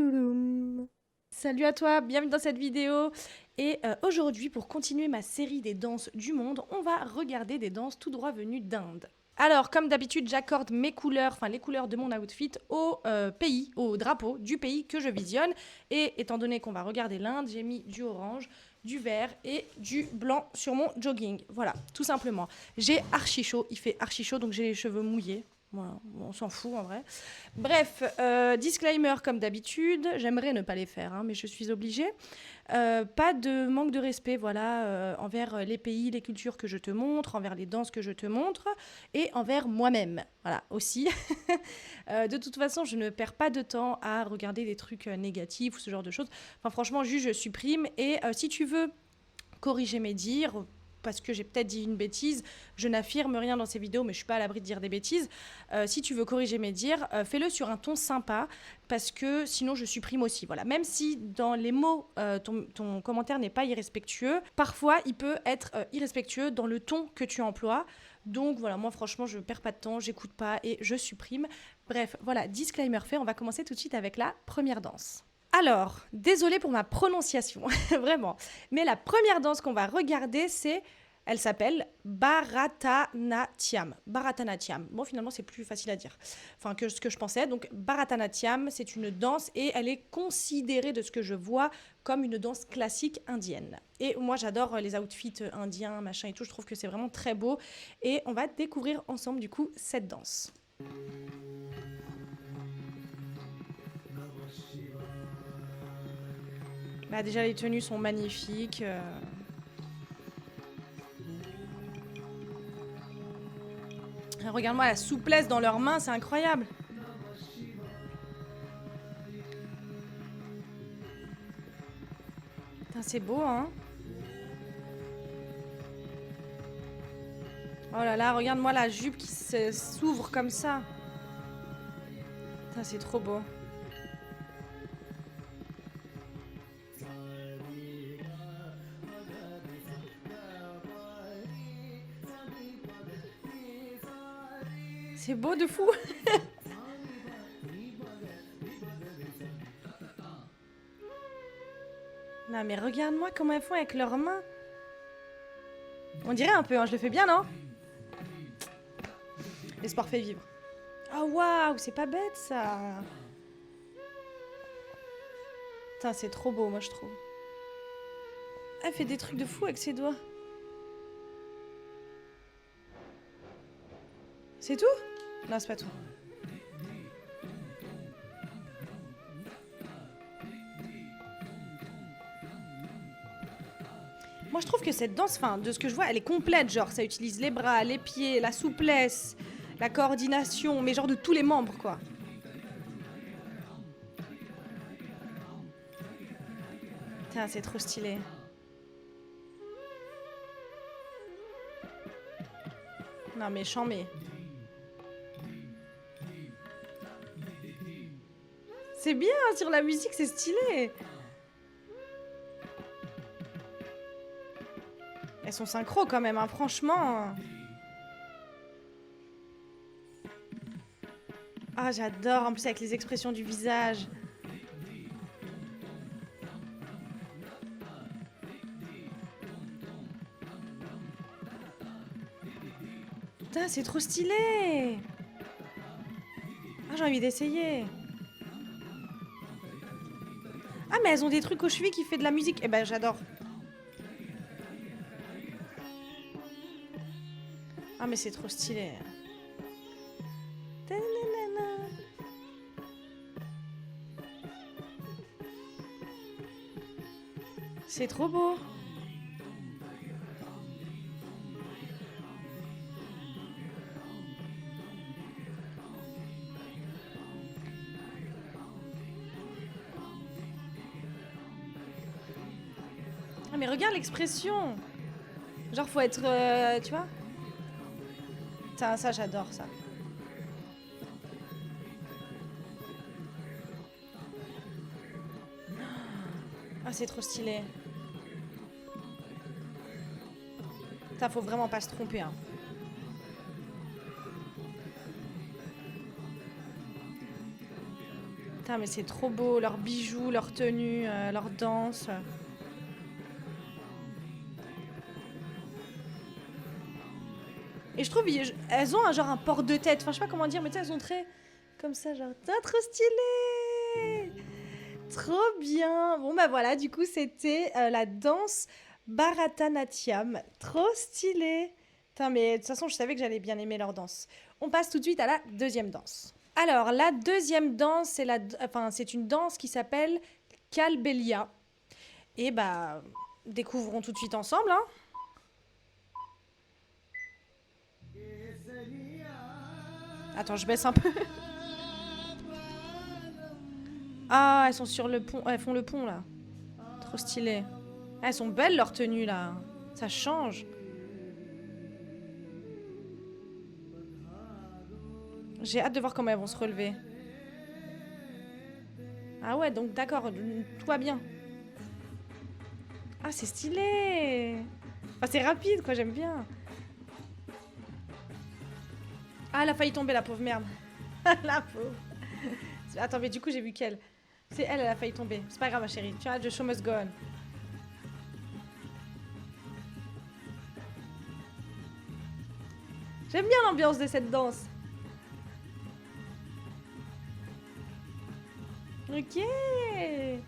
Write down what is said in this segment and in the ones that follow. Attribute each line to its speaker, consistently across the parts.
Speaker 1: Toulouloum. Salut à toi, bienvenue dans cette vidéo. Et aujourd'hui, pour continuer ma série des danses du monde, on va regarder des danses tout droit venues d'Inde. Alors, comme d'habitude, j'accorde mes couleurs, enfin les couleurs de mon outfit au pays, au drapeau du pays que je visionne. Et étant donné qu'on va regarder l'Inde, j'ai mis du orange, du vert et du blanc sur mon jogging. Voilà, tout simplement. J'ai archi chaud, il fait archi chaud, donc j'ai les cheveux mouillés. Voilà, on s'en fout en vrai. Bref, disclaimer comme d'habitude, j'aimerais ne pas les faire, hein, mais je suis obligée. Pas de manque de respect, voilà, envers les pays, les cultures que je te montre, envers les danses que je te montre, et envers moi-même, voilà, aussi. De toute façon, je ne perds pas de temps à regarder des trucs négatifs ou ce genre de choses. Enfin, franchement, juste, je supprime. Et si tu veux corriger mes dires, parce que j'ai peut-être dit une bêtise, je n'affirme rien dans ces vidéos, mais je suis pas à l'abri de dire des bêtises. Si tu veux corriger mes dires, fais-le sur un ton sympa, parce que sinon je supprime aussi. Voilà. Même si dans les mots, ton commentaire n'est pas irrespectueux, parfois il peut être irrespectueux dans le ton que tu emploies. Donc voilà, moi franchement, je perds pas de temps, j'écoute pas et je supprime. Bref, voilà, disclaimer fait, on va commencer tout de suite avec la première danse. Alors, désolée pour ma prononciation, vraiment. Mais la première danse qu'on va regarder, elle s'appelle Bharatanatyam. Bharatanatyam. Bon, finalement, c'est plus facile à dire. Enfin, que ce que je pensais. Donc, Bharatanatyam, c'est une danse et elle est considérée, de ce que je vois, comme une danse classique indienne. Et moi, j'adore les outfits indiens, machin et tout. Je trouve que c'est vraiment très beau. Et on va découvrir ensemble, du coup, cette danse. Bah déjà, les tenues sont magnifiques. Regarde-moi la souplesse dans leurs mains, c'est incroyable. Putain, c'est beau, hein. Oh là là, regarde-moi la jupe qui s'ouvre comme ça. Putain, c'est trop beau. C'est beau de fou. Non mais regarde-moi comment elles font avec leurs mains. On dirait un peu, hein, je le fais bien, non? L'espoir fait vivre. Oh waouh, c'est pas bête ça. Putain, c'est trop beau, moi je trouve. Elle fait des trucs de fou avec ses doigts. C'est tout? Non, c'est pas tout. Moi, je trouve que cette danse, enfin, de ce que je vois, elle est complète. Genre, ça utilise les bras, les pieds, la souplesse, la coordination, mais genre de tous les membres, quoi. Putain, c'est trop stylé. Non, mais chambé. C'est bien, sur la musique, c'est stylé. Elles sont synchro quand même, hein, franchement. Ah, j'adore, en plus avec les expressions du visage. Putain, c'est trop stylé. Ah, j'ai envie d'essayer. Ah, mais elles ont des trucs aux chevilles qui fait de la musique. Eh ben, j'adore. Ah, mais c'est trop stylé. C'est trop beau. Ah, mais regarde l'expression. Genre, faut être... tu vois? Ça, j'adore ça. Ah, c'est trop stylé. Ça, faut vraiment pas se tromper, hein. Putain, mais c'est trop beau, leurs bijoux, leurs tenues, leurs danses. Et je trouve, elles ont un port de tête. Enfin, je sais pas comment dire, mais tu sais, elles sont très comme ça, genre, trop stylé. Trop bien. Bon, bah voilà, du coup, c'était la danse Bharatanatyam. Trop stylé. Putain, mais de toute façon, je savais que j'allais bien aimer leur danse. On passe tout de suite à la deuxième danse. Alors, la deuxième danse, c'est une danse qui s'appelle Kalbelia. Et bah, découvrons tout de suite ensemble, hein. Attends, je baisse un peu. Ah, elles sont sur le pont. Elles font le pont, là. Trop stylé. Ah, elles sont belles, leurs tenues, là. Ça change. J'ai hâte de voir comment elles vont se relever. Ah ouais, donc d'accord, tout va bien. Ah, c'est stylé. Enfin, c'est rapide, quoi, j'aime bien. Ah, elle a failli tomber, la pauvre merde. La pauvre. Attends, mais du coup, j'ai vu qu'elle. C'est elle, elle a failli tomber. C'est pas grave, ma chérie. Tu vois, the show must go on. J'aime bien l'ambiance de cette danse. Ok. Elle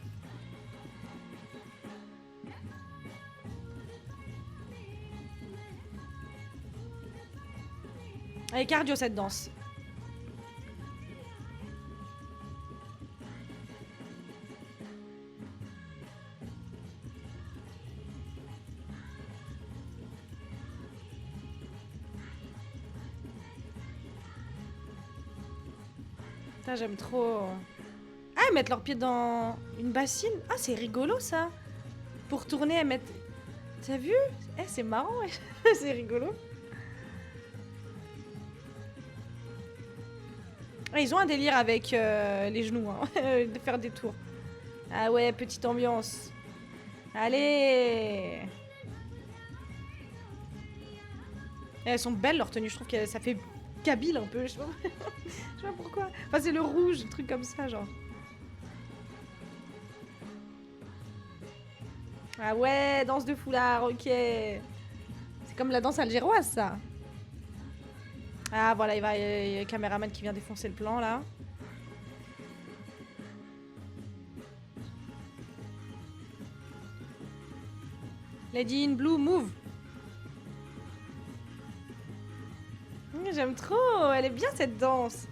Speaker 1: est cardio, cette danse. Putain, j'aime trop. Ah, elles mettent leurs pieds dans une bassine. Ah, c'est rigolo, ça. Pour tourner, elles mettent... T'as vu? Eh, c'est marrant, c'est rigolo. Ah, ils ont un délire avec les genoux, hein, de faire des tours. Ah ouais, petite ambiance. Allez. Elles sont belles, leurs tenues. Je trouve que ça fait kabyle un peu. Je sais pas, je sais pas pourquoi. Enfin, c'est le rouge, un truc comme ça, genre. Ah ouais, danse de foulard, ok. C'est comme la danse algéroise, ça. Ah voilà, il y a le caméraman qui vient défoncer le plan, là. Lady in Blue, move. J'aime trop, elle est bien cette danse.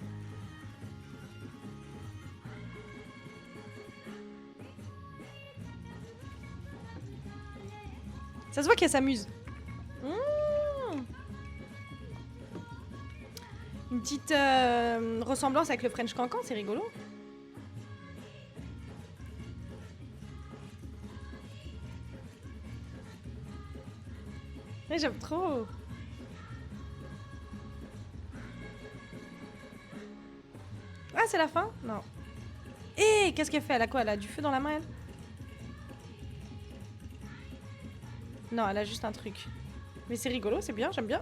Speaker 1: Ça se voit qu'elle s'amuse. Une petite ressemblance avec le French Cancan, c'est rigolo. Ouais, j'aime trop. Ah, c'est la fin? Non. Et qu'est-ce qu'elle fait? Elle a quoi? Elle a du feu dans la main, elle? Non, elle a juste un truc. Mais c'est rigolo, c'est bien, j'aime bien.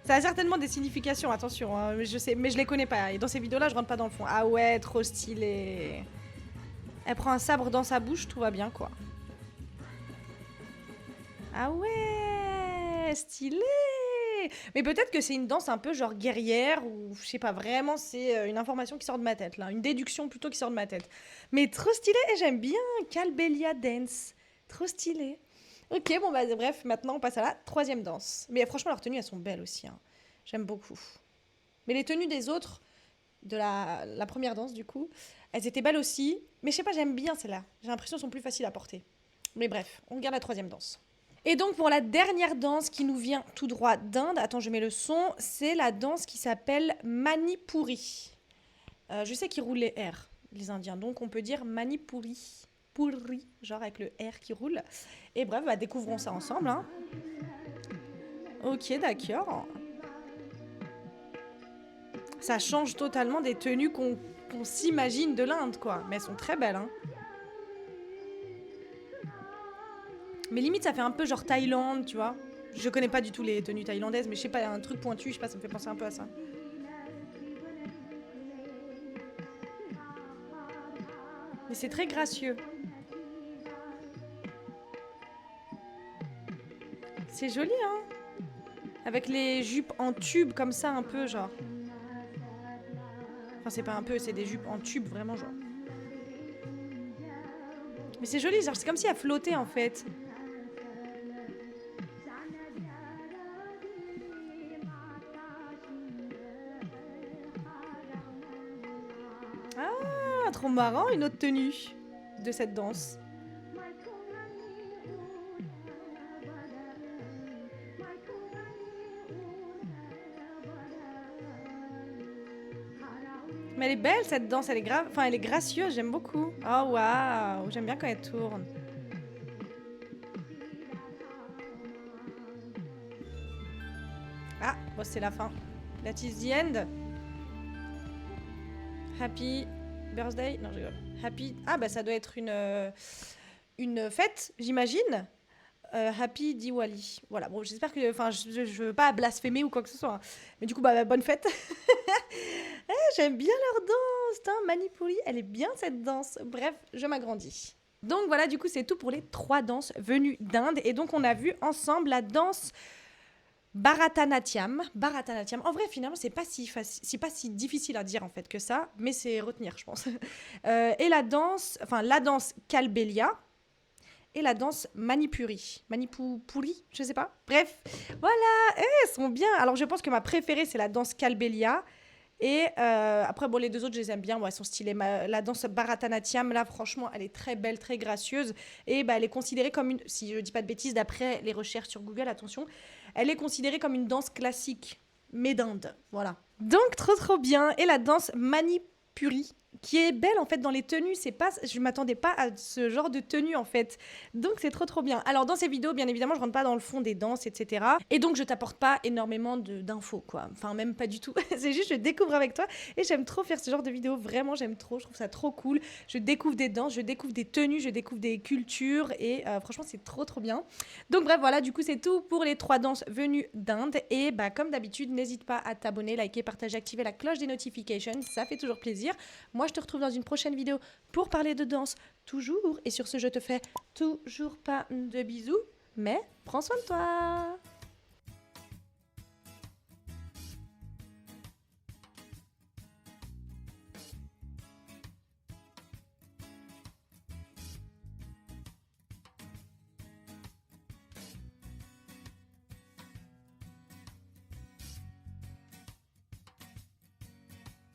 Speaker 1: Ça a certainement des significations, attention, hein, mais je sais, mais je les connais pas. Et dans ces vidéos-là, je rentre pas dans le fond. Ah ouais, trop stylé. Elle prend un sabre dans sa bouche, tout va bien, quoi. Ah ouais, stylé. Mais peut-être que c'est une danse un peu genre guerrière ou je sais pas, vraiment c'est une information qui sort de ma tête là, une déduction plutôt qui sort de ma tête. Mais trop stylé et j'aime bien Kalbelia Dance. Trop stylé. Ok, bon bah bref, maintenant on passe à la troisième danse. Mais franchement leurs tenues elles sont belles aussi, hein. J'aime beaucoup. Mais les tenues des autres, de la première danse du coup, elles étaient belles aussi. Mais je sais pas, j'aime bien celles-là. J'ai l'impression qu'elles sont plus faciles à porter. Mais bref, on garde la troisième danse. Et donc pour la dernière danse qui nous vient tout droit d'Inde, attends je mets le son, c'est la danse qui s'appelle Manipuri. Je sais qu'ils roulent les R, les Indiens, donc on peut dire Manipuri. Puri, genre avec le R qui roule. Et bref, bah, découvrons ça ensemble, hein. Ok, d'accord. Ça change totalement des tenues qu'on s'imagine de l'Inde, quoi. Mais elles sont très belles, hein. Mais limite, ça fait un peu genre Thaïlande, tu vois. Je connais pas du tout les tenues thaïlandaises, mais je sais pas, un truc pointu, je sais pas, ça me fait penser un peu à ça. Mais c'est très gracieux. C'est joli, hein? Avec les jupes en tube comme ça, un peu, genre. Enfin, c'est pas un peu, c'est des jupes en tube, vraiment, genre. Mais c'est joli, genre, c'est comme si elle flottait, en fait. Ah, trop marrant, une autre tenue de cette danse. Mais elle est belle cette danse, elle est grave, enfin elle est gracieuse, j'aime beaucoup. Oh waouh, j'aime bien quand elle tourne. Ah, bon c'est la fin. That is the end. Happy birthday. Non, je rigole. Happy. Ah bah ça doit être une fête, j'imagine. Happy Diwali. Voilà, bon j'espère que, enfin je veux pas blasphémer ou quoi que ce soit. Hein. Mais du coup bah bonne fête. J'aime bien leur danse, hein. Manipuri, elle est bien cette danse. Bref, je m'agrandis. Donc voilà, du coup, c'est tout pour les 3 danses venues d'Inde. Et donc, on a vu ensemble la danse Bharatanatyam. Bharatanatyam. En vrai, finalement, c'est pas si difficile à dire en fait que ça, mais c'est retenir, je pense. Et la danse Kalbelia et la danse Manipuri. Manipuri, je sais pas. Bref, voilà, elles sont bien. Alors, je pense que ma préférée, c'est la danse Kalbelia. Et après, bon, les 2 autres, je les aime bien. Bon, elles sont stylées. La danse Bharatanatyam, là, franchement, elle est très belle, très gracieuse. Et bah, elle est considérée comme une... Si je dis pas de bêtises, d'après les recherches sur Google, attention. Elle est considérée comme une danse classique, mais d'Inde. Voilà. Donc, trop, trop bien. Et la danse Manipuri, qui est belle, en fait, dans les tenues. Je m'attendais pas à ce genre de tenue, en fait. Donc, c'est trop, trop bien. Alors, dans ces vidéos, bien évidemment, je rentre pas dans le fond des danses, etc. Et donc, je t'apporte pas énormément d'infos, quoi. Enfin, même pas du tout. C'est juste, je découvre avec toi. Et j'aime trop faire ce genre de vidéos. Vraiment, j'aime trop. Je trouve ça trop cool. Je découvre des danses, je découvre des tenues, je découvre des cultures. Et franchement, c'est trop, trop bien. Donc, bref, voilà. Du coup, c'est tout pour les 3 danses venues d'Inde. Et bah, comme d'habitude, n'hésite pas à t'abonner, liker, partager, activer la cloche des notifications. Ça fait toujours plaisir. Moi, je te retrouve dans une prochaine vidéo pour parler de danse, toujours. Et sur ce, je te fais toujours pas de bisous, mais prends soin de toi.